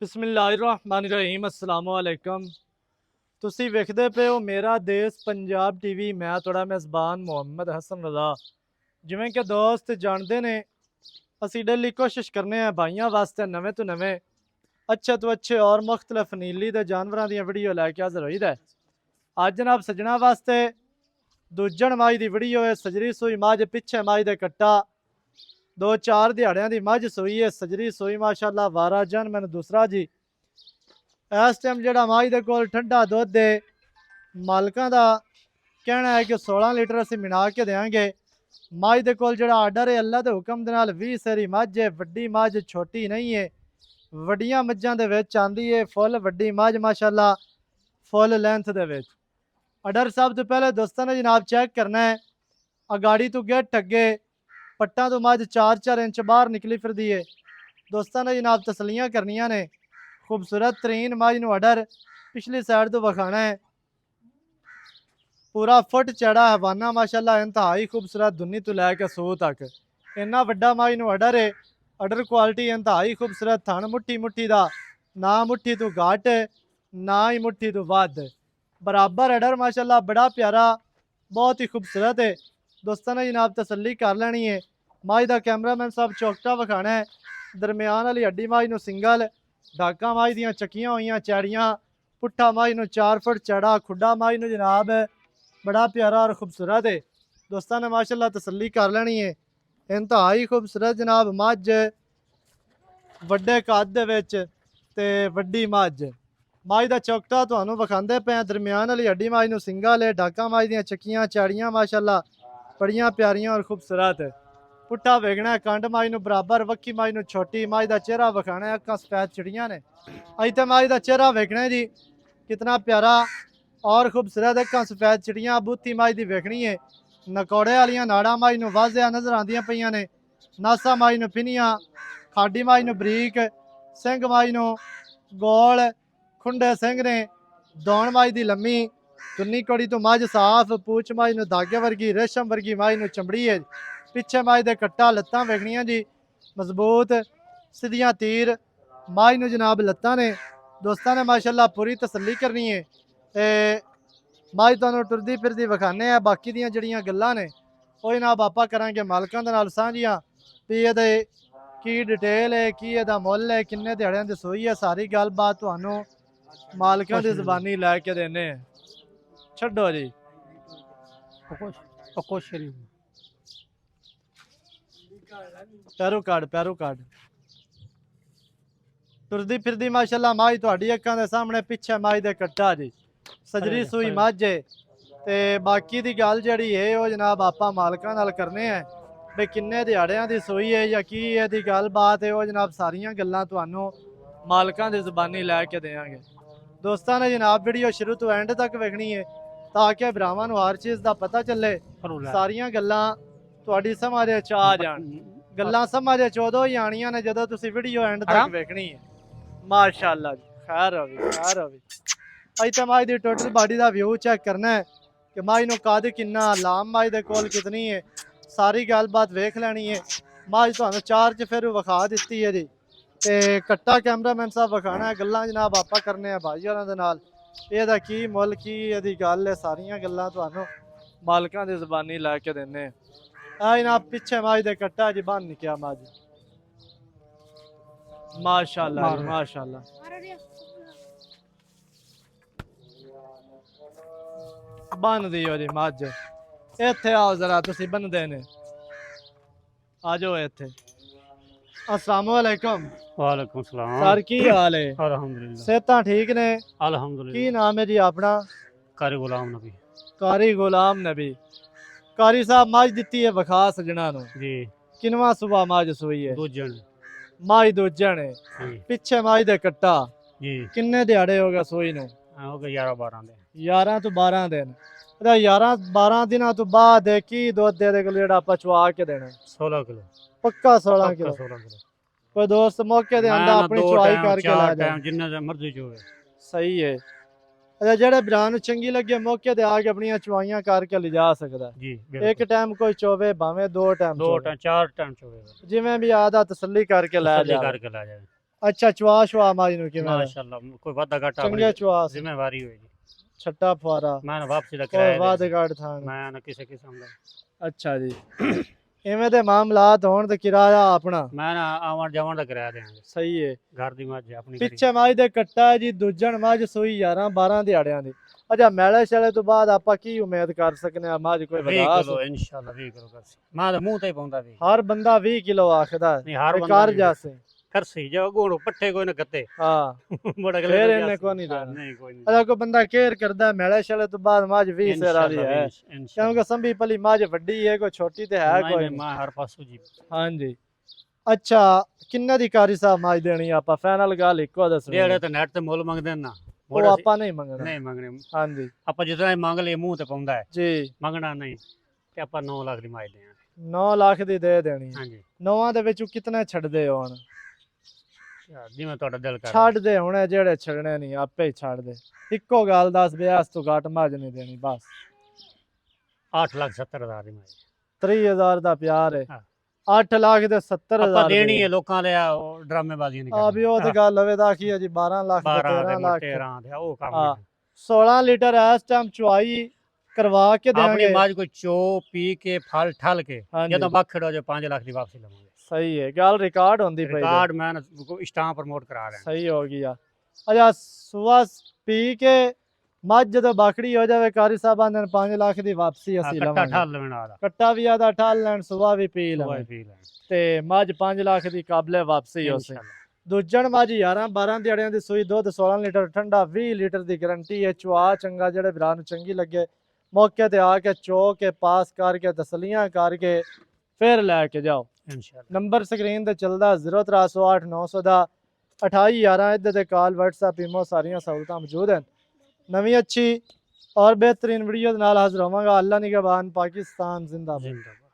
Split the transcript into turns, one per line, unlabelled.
ਬਿਸਮਿਲ੍ਲਾਹਿਰਰਹਿਮਾनिर्रहीम अस्सलाम वालेकुम। ਤੁਸੀਂ ਵੇਖਦੇ ਪਏ ਹੋ ਮੇਰਾ ਦੇਸ਼ ਪੰਜਾਬ ਟੀਵੀ। ਮੈਂ ਤੁਹਾਡਾ ਮੇਜ਼ਬਾਨ ਮੁਹੰਮਦ ਹਸਨ ਰਜ਼ਾ। ਜਿਵੇਂ ਕਿ ਦੋਸਤ ਜਾਣਦੇ ਨੇ, ਅਸੀਂ ਡੇਲੀ ਕੋਸ਼ਿਸ਼ ਕਰਨੇ ਆ ਭਾਈਆਂ ਵਾਸਤੇ ਨਵੇਂ ਤੋਂ ਨਵੇਂ ਅੱਛੇ ਤੋਂ ਅੱਛੇ ਔਰ ਮੁਖਤਲਿਫ ਨੀਲੀ ਦੇ ਜਾਨਵਰਾਂ ਦੀਆਂ ਵੀਡੀਓ ਲੈ ਕੇ ਹਾਜ਼ਰ ਹੋਈਦਾ। ਅੱਜ ਜਨਾਬ ਸੱਜਣਾ ਵਾਸਤੇ ਦੂਜਣ ਮਾਈ ਦੀ ਵੀਡੀਓ ਹੈ। ਸਜਰੀ ਸੂਈ ਮੱਝ, ਪਿੱਛੇ ਮੱਝ ਦੇ ਕੱਟਾ, 2-4 ਦਿਹਾੜਿਆਂ ਦੀ ਮੱਝ ਸੂਈ है। सजरी सूई माशाअल्लाह वारा जन। मैंने दूसरा जी इस टाइम जो मझ के कोल ठंडा दुध है, मालकों का कहना है कि 16 लीटर असी मिना के देंगे। मझ के कोल जो आर्डर है अल्लाह के हुक्म के नाल 20 सेरी मझ है। वड्डी मझ छोटी नहीं है, वड्डियां मझां दे विच आंदी है। फुल वड्डी मझ माशाअल्लाह, फुल लेंथ दे विच। आर्डर सब तो पहले दोस्तों ने जनाब चेक करना है, अगाड़ी तो गेट अगे पट्टा तो मझ 4-4 इंच बाहर निकली फिरदी है। दोस्तों ने जनाब तसलियां करनियां ने। खूबसूरत तरीन मझ नूं आर्डर पिछली साइड तो विखाना है। पूरा फुट चढ़ा हवाना माशाअल्लाह, इंतहाई खूबसूरत दुन्नी तो लैके सू तक इन्ना वड्डा मझ नूं आर्डर है। आर्डर क्वालिटी इंतहाई खूबसूरत। थण मुट्ठी मुट्ठी दा, ना मुट्ठी तो घट ना ही मुट्ठी तो वध, बराबर आर्डर माशाअल्लाह। बड़ा प्यारा, बहुत ही खूबसूरत है। दोस्तों ने जनाब तसल्ली कर लेनी है। मझ का कैमरामैन साहब चौकटा विखाना है। दरम्यान वाली हड्डी मझ नूं सिंगल, डाका मझ दियां चकियां हुई चैड़ियां, पुट्ठा मझ नूं 4 फुट चौड़ा, खुड्डा मझ नूं जनाब बड़ा प्यारा और खूबसूरत है। दोस्तों ने माशाअल्लाह तसल्ली कर लेनी है। इंतहाई खूबसूरत जनाब मझ, वड्डे कद दे विच ते वड्डी मझ। मझ का चौकटा तुहानूं विखांदे पे। दरम्यान वाली हड्डी मझ नूं सिंगल है, डाका मझ दियां चकियां चैड़ियां माशाअल्लाह बड़ियां प्यारियां और खूबसूरत। पुट्ठा वेखना है, कंड मझ नूं बराबर, वक्की मझ नूं छोटी। मझ का चेहरा विखाना है, अक्कां सफेद चिड़ियां ने। अज तो मझ का चेहरा वेखना है जी, कितना प्यारा और खूबसूरत। अक्कां सफेद चिड़ियां, बूथी मझ की वेखनी है। नकौड़े वालियां नाड़ा मझ नूं वाजिया नजर आंदियां पईयां ने। नासा मझ नूं पिनियां, खाडी मझ नूं बरीक, सिंह मझ नूं गोल, खुंडे सिंह ने। दौण मझ की लम्मी, तुन्नी कौड़ी तो मझ साफ, पूछ मझ नूं धागे वर्गी, रेशम वर्गी मझ नूं चमड़ी है। पिछे मझ दे कट्टा, लत्तां वेखनियां जी मजबूत सीधियां तीर। मझ नूं जनाब लत्तां ने। दोस्तों ने माशाअल्लाह पूरी तसल्ली करनी है। मझ तुहानूं टुरदी फिरदी विखाने आ। बाकी दियां जिहड़ियां गल्लां ने ਉਹ जनाब ਆਪਾਂ करांगे मालकां दे नाल साਂਝੀਆਂ भी ਇਹਦੇ की डिटेल है, की ਇਹਦਾ ਮੁੱਲ है, किन्ने ਦਿਹਾੜਿਆਂ ਦੀ ਸੂਈ है। सारी गलबात ਤੁਹਾਨੂੰ मालकां दी ज़बानी लैके देने। छड्डो जी पैरू कार्ड टुरदी फिरदी माशाअल्लाह मझ तुहाडी अक्कां दे सामने। पिछे मझ दे कट्टा जी, सजरी सूई मझ है। ते बाकी दी गल जिहड़ी है वो जनाब आपां मालकां नाल करने हैं भी किन्ने दिहाड़ियां दी सूई है या की इहदी गलबात है। वो जनाब सारियां गल्लां तुहानूं मालकां दी ज़बानी लैके देंगे। दोस्तों ने जनाब वीडियो शुरू तो एंड तक वेखनी है ताकि भरावां नूं हर चीज़ का पता चले। सारियां गल्लां तुहाडी समझ च आ जाण। गल्लां समझ च उदों ही आनियां ने जदों तुसीं वीडियो एंड तक वेखनी है। माशाअल्लाह जी, खैर होवी। अज तो मझ की टोटल बॉडी का व्यू चेक करना है कि मझ नूं कद किन्ना, लाम मझ दे कोल कितनी है। सारी गलबात वेख लैनी है। मझ तुहानूं 4 च फिर विखा दित्ती है जी। ते कट्टा कैमरामैन साहब विखाना है। गल्लां जनाब आपां करने हैं भाई होरां दे नाल। इहदा की मुल, की इहदी गल है, सारियां गल्लां तुहानूं मालकां दी ज़बानी लैके दिन्ने। आ जनाब पिछे मझ दे कट्टा जी बन निकया मझ माशाअल्लाह जी, माशाअल्लाह। बन दियो जी मझ। इत्थे आओ जरा, तुसीं बन्नदे ने आ जाओ इत्थे। अस्सलाम वालेकुम।
वालेकुम सलाम।
सर की हाल है?
अल्हम्दुलिल्लाह।
सेहतां ठीक ने?
अल्हम्दुलिल्लाह।
की नाम है जी अपना?
कारी गुलाम नबी
कारी गुलाम नबी। कारी साहब मझ दित्ती है विखा सजना नूं
जी।
किनवा सुबह मझ सूई है?
दूजन
मझ दूजन है।
जी।
पिछे मझ दे कट्टा
जी
किन्ने दिहाड़े हो गए सूई नूं?
हो गए 11-12 दिन।
11 ਤੋਂ 12 दिन। 11-12 ਦਿਨਾਂ ਤੋਂ ਬਾਅਦ ਕੀ ਦੁੱਧ ਦੇ ਕੋਲ ਜਿਹੜਾ ਆਪਾਂ ਚਵਾ ਕੇ ਦੇਣਾ?
16 किलो।
ਪੱਕਾ 16 ਕਿਲੋ।
16 किलो।
ਕੋਈ ਦੋਸਤ ਮੌਕੇ ਦੇ ਆਂਦਾ ਆਪਣੀ ਚਵਾਈ ਕਰਕੇ ਲੈ ਜਾ।
ਜਿੰਨਾ ਮਰਜ਼ੀ ਚੋਵੇ।
ਸਹੀ ਹੈ। ਅੱਛਾ, ਜਿਹੜੇ ਭਰਾ ਨੂੰ ਚੰਗੀ ਲੱਗੇ ਮੌਕੇ ਤੇ ਆ ਕੇ ਆਪਣੀਆਂ ਚਵਾਈਆਂ ਕਰਕੇ ਲਿਜਾ ਸਕਦਾ
ਜੀ।
ਇੱਕ ਟਾਈਮ ਕੋਈ ਚੋਵੇ ਭਾਵੇਂ 2 ਟਾਈਮ,
2 ਟਾਈਮ 4 ਟਾਈਮ ਚੋਵੇ,
ਜਿਵੇਂ ਵੀ ਆਦਾ ਤਸੱਲੀ ਕਰਕੇ ਲੈ ਜਾ।
ਕਰਕੇ ਲੈ ਜਾਵੇ।
ਅੱਛਾ ਚਵਾ ਸ਼ਵਾ ਮਾਈ ਨੂੰ ਕਿਵੇਂ
माशाल्लाह कोई वादा घाटा
ਚੰਗੇ ਚਵਾ ਸੀ
जिम्मेवारी हुई जी
ਛੱਟਾ ਫੁਆਰਾ
मैं ना वापसी दा
ਕੋਈ
किराया
ਵਾਦ
दे
ਗਾੜ ਥਾਂ
मैं ना किसी किस्म दा
ਅੱਛਾ ਜੀ ਇਵੇਂ ਦੇ ਮਾਮਲਾਤ ਹੋਣ ਤੇ ਕਿਰਾਇਆ ਆਪਣਾ
मैं ना आवन जावन दा किराया देंगे
ਸਹੀ ਹੈ
घर दी मझ अपनी
ਪਿੱਛੇ ਮੱਝ ਦੇ ਕੱਟਾ ਹੈ ਜੀ ਦੂਜਣ ਮੱਝ ਸੂਈ 11 12 ਦਿਹਾੜਿਆਂ ਦੀ ਅੱਛਾ ਮੈਲੇ ਸ਼ੈਲੇ ਤੋਂ ਬਾਅਦ ਆਪਾਂ ਕੀ ਉਮੀਦ ਕਰ ਸਕਨੇ ਆ ਮੱਝ ਕੋਈ
20
ਵਧਾ
किलो इंशाल्लाह 20 किलो कर मैं तो मुंह ते ही पाਉਂਦਾ भी
ਹਰ ਬੰਦਾ 20 ਕਿਲੋ ਆਖਦਾ
नहीं हर
ਤੇ
बंदा
ਕਰ ਜਾਸੇ
करसी जो गोड़ो पट्टे कोई ना गत्ते
ਹਾਂ
बड़ा
फिर इन्हें को नहीं देना।
नहीं कोई नहीं
ਅੱਛਾ ਕੋਈ ਬੰਦਾ ਕੇਅਰ ਕਰਦਾ ਮੈਲੇ ਸ਼ੈਲੇ ਤੋਂ ਬਾਅਦ ਮੱਝ 20 ਸਿਰ ਵਾਲੀ ਹੈ ਕਿਉਂਕਿ ਸੰਭੀ ਪਲੀ ਮੱਝ ਵੱਡੀ ਹੈ ਕੋਈ ਛੋਟੀ ਤੇ ਹੈ ਕੋਈ
नहीं
ਨਹੀਂ।
मैं हर पासों जी
ਹਾਂਜੀ ਅੱਛਾ ਕਿੰਨਾ ਦੀ ਕਾਰੀ ਸਾਹਿਬ ਮੱਝ ਦੇਣੀ ਆ? ਆਪਾਂ ਫਾਈਨਲ ਗੱਲ ਇੱਕੋ ਦੱਸਣੀ
ਜਿਹੜੇ ਤੇ ਨੈਟ ਤੇ ਮੁੱਲ ਮੰਗਦੇ ਨੇ ਨਾ
ਉਹ ਆਪਾਂ ਨਹੀਂ ਮੰਗਣਾ
ਨਹੀਂ ਮੰਗਣੇ
ਹਾਂਜੀ
ਆਪਾਂ ਜਿੱਦਾਂ ਇਹ ਮੰਗ ਲਏ ਮੂੰਹ ਤੇ ਪਾਉਂਦਾ ਹੈ
ਜੀ
ਮੰਗਣਾ ਨਹੀਂ ਤੇ ਆਪਾਂ 9 ਲੱਖ ਦੀ ਮਾਜ ਦੇਾਂਗੇ
9 ਲੱਖ ਦੀ ਦੇ ਦੇਣੀ
ਹਾਂਜੀ
ਨੌਵਾਂ ਦੇ ਵਿੱਚੋਂ ਕਿਤਨੇ ਛੱਡਦੇ ਹੋਣ?
ਜਿਵੇਂ ਤੁਹਾਡਾ ਦਿਲ ਕਰ
ਛੱਡਦੇ ਹੋਣੇ ਜਿਹੜੇ ਛੱਡਣੇ ਨਹੀਂ ਆਪੇ ਹੀ ਛੱਡ ਦੇ ਇੱਕੋ ਗੱਲ ਦੱਸ ਬਿਆਸ ਤੋਂ ਘੱਟ ਮੱਝ ਨਹੀਂ ਦੇਣੀ ਬਸ
8,70,000 ਦੀ ਮਾਜ
30,000 ਦਾ ਪਿਆਰ ਹੈ
ਹਾਂ।
8 ਲੱਖ ਦੇ 70,000
ਆਪਾਂ ਦੇਣੀ ਹੈ ਲੋਕਾਂ ਦੇ ਡਰਾਮੇਬਾਜ਼ੀਆਂ ਨਹੀਂ
ਆ ਵੀ ਉਹ ਤੇ ਗੱਲ ਹੋਵੇ ਦਾ ਕੀ ਹੈ ਜੀ 12 ਲੱਖ ਤੇ
12
13
ਦੇ
ਲੱਖ
13 ਦੇ ਉਹ ਕੰਮ
ਹਾਂ।
ਨਹੀਂ।
16 ਲੀਟਰ ਇਸ ਟਾਈਮ ਚੁਆਈ ਕਰਵਾ ਕੇ
ਆਪਣੀ
ਦੇਾਂਗੇ
ਮਾਜ ਕੋਈ ਚੋ ਪੀ ਕੇ ਫਲ ਠਲ ਕੇ
ਹਾਂਜੀ
ਜਦੋਂ ਬਾਖੜ ਹੋ ਜਾ 5 ਲੱਖ ਦੀ ਵਾਪਸੀ ਲਵਾਂਗੇ
ਸਹੀ ਹੈ ਗੱਲ ਰਿਕਾਰਡ ਹੁੰਦੀ ਪਈ ਹੈ।
ਰਿਕਾਰਡ ਮੈਂ ਸਟਾਂ ਪ੍ਰਮੋਟ ਕਰਾ ਰਿਹਾ
ਸਹੀ ਹੋ ਗਈ ਆ ਅੱਛਾ ਸੁਬਹ ਪੀ ਕੇ ਮੱਝ ਜਦੋਂ ਬਾਖੜੀ ਹੋ ਜਾਵੇ ਕਾਰੀ ਸਾਹਿਬਾਂ ਨੇ 5 ਲੱਖ ਦੀ ਵਾਪਸੀ ਅਸੀਂ
ਕੱਟਾ
ਲਵਾਂਗੇ
ਠਲ ਲੈਣਾ ਆਦਾ
ਕੱਟਾ ਵੀ ਆਦਾ ਠਾਲ ਲੈਣ ਸੁਬਹ ਵੀ ਪੀ
ਉਹ
ਲਵਾਂਗੇ
ਪੀ ਲੈਣ
ਤੇ ਮੱਝ 5 ਲੱਖ ਦੀ ਕਾਬਲੇ ਵਾਪਸੀ ਹੋ ਸੀ
ਇਨਸ਼ਾਅੱਲਾ।
ਦੂਜਣ ਮੱਝ 11 12 ਦਿਹਾੜਿਆਂ ਦੀ ਸੂਈ ਦੁੱਧ 16 ਲੀਟਰ ਠੰਡਾ 20 ਲੀਟਰ ਦੀ ਗਾਰੰਟੀ ਹੈ ਚੁਆ ਚੰਗਾ ਜਿਹੜੇ ਵੀਰਾਂ ਨੂੰ ਚੰਗੀ ਲੱਗੇ ਮੌਕੇ ਤੇ ਆ ਕੇ ਚੋ ਕੇ ਪਾਸ ਕਰਕੇ ਤਸਲੀਆਂ ਕਰਕੇ ਫਿਰ ਲੈ ਕੇ ਜਾਓ
ਇਨਸ਼ਾਅੱਲਾ
ਨੰਬਰ ਸਕਰੀਨ ਤੇ ਚੱਲਦਾ 0308 900 ਦਾ 2811 ਇੱਧਰ ਤੇ ਕਾਲ WhatsApp ਈਮੋ ਸਾਰੀਆਂ ਸਹੂਲਤਾਂ ਮੌਜੂਦ ਹਨ ਨਵੀਂ ਅੱਛੀ ਔਰ ਬਿਹਤਰੀਨ ਵੀਡੀਓ ਦੇ ਨਾਲ ਹਾਜ਼ਰ ਹੋਵਾਂਗਾ ਅੱਲਾ ਨਿਗਹਬਾਨ ਪਾਕਿਸਤਾਨ ਜ਼ਿੰਦਾਬਾਦ
ਜ਼ਿੰਦਾਬਾਦ